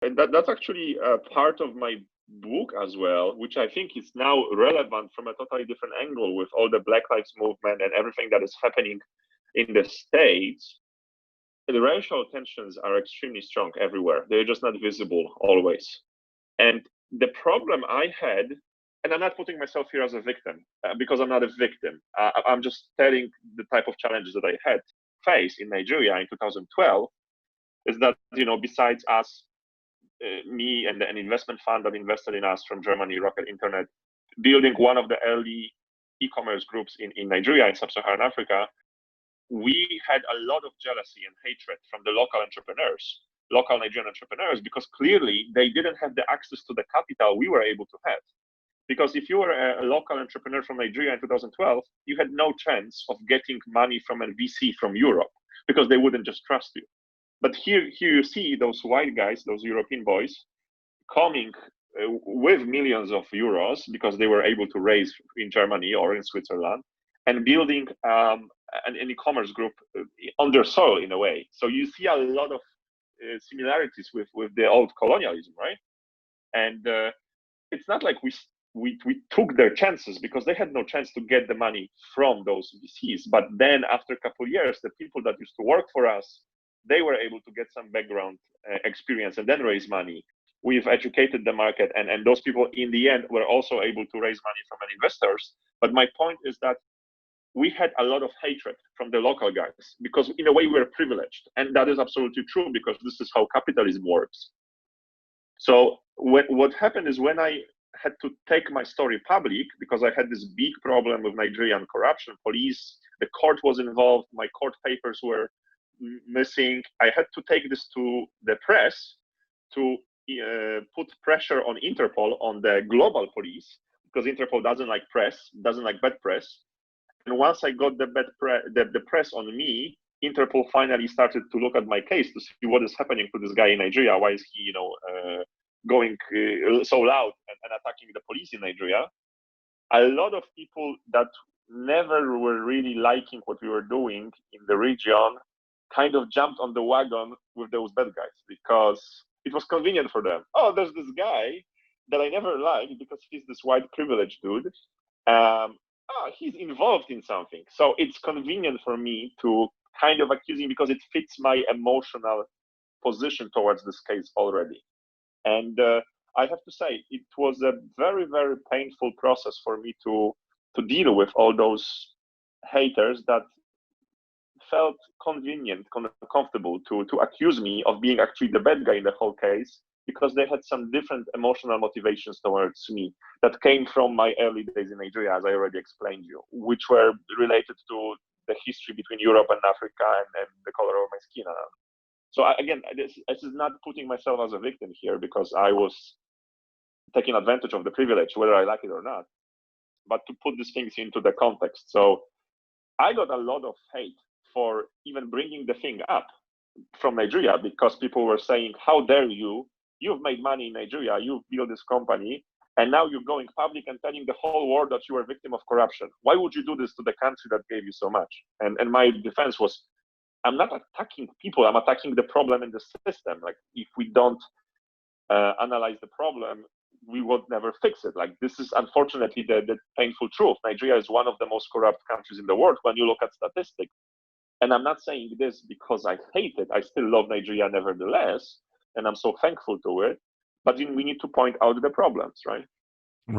And that's actually part of my book as well, which I think is now relevant from a totally different angle with all the Black Lives Movement and everything that is happening in the States. The racial tensions are extremely strong everywhere. They're just not visible always. And the problem I had, and I'm not putting myself here as a victim because I'm not a victim. I'm just telling the type of challenges that I had faced in Nigeria in 2012 is that, besides us, me and an investment fund that invested in us from Germany, Rocket Internet, building one of the early e-commerce groups in Nigeria, in sub-Saharan Africa, we had a lot of jealousy and hatred from the local entrepreneurs, local Nigerian entrepreneurs, because clearly they didn't have the access to the capital we were able to have. Because if you were a local entrepreneur from Nigeria in 2012, you had no chance of getting money from a VC from Europe because they wouldn't just trust you. But here you see those white guys, those European boys, coming with millions of euros because they were able to raise in Germany or in Switzerland and building an e-commerce group on their soil in a way. So you see a lot of similarities with the old colonialism, right? And it's not like we took their chances because they had no chance to get the money from those VCs. But then after a couple of years, the people that used to work for us, they were able to get some background experience and then raise money. We've educated the market, and those people in the end were also able to raise money from investors. But my point is that we had a lot of hatred from the local guys because in a way we're privileged. And that is absolutely true because this is how capitalism works. So what happened is when I had to take my story public because I had this big problem with Nigerian corruption, police, the court was involved, my court papers were missing. I had to take this to the press to put pressure on Interpol, on the global police, because Interpol doesn't like press, doesn't like bad press. And once I got the press on me, Interpol finally started to look at my case to see what is happening to this guy in Nigeria. Why is he, going so loud and attacking the police in Nigeria? A lot of people that never were really liking what we were doing in the region kind of jumped on the wagon with those bad guys because it was convenient for them. Oh, there's this guy that I never liked because he's this white privileged dude. He's involved in something. So it's convenient for me to kind of accuse him because it fits my emotional position towards this case already. And I have to say, it was a very, very painful process for me to deal with all those haters that felt convenient, comfortable to accuse me of being actually the bad guy in the whole case because they had some different emotional motivations towards me that came from my early days in Nigeria, as I already explained you, which were related to the history between Europe and Africa and the color of my skin. So again, this is not putting myself as a victim here because I was taking advantage of the privilege, whether I like it or not, but to put these things into the context. So I got a lot of hate for even bringing the thing up from Nigeria because people were saying, how dare you? You've made money in Nigeria, you've built this company, and now you're going public and telling the whole world that you are a victim of corruption. Why would you do this to the country that gave you so much? And my defense was, I'm not attacking people, I'm attacking the problem in the system. Like, if we don't analyze the problem, we would never fix it. Like, this is unfortunately the painful truth. Nigeria is one of the most corrupt countries in the world when you look at statistics. And I'm not saying this because I hate it. I still love Nigeria nevertheless, and I'm so thankful to it. But we need to point out the problems, right?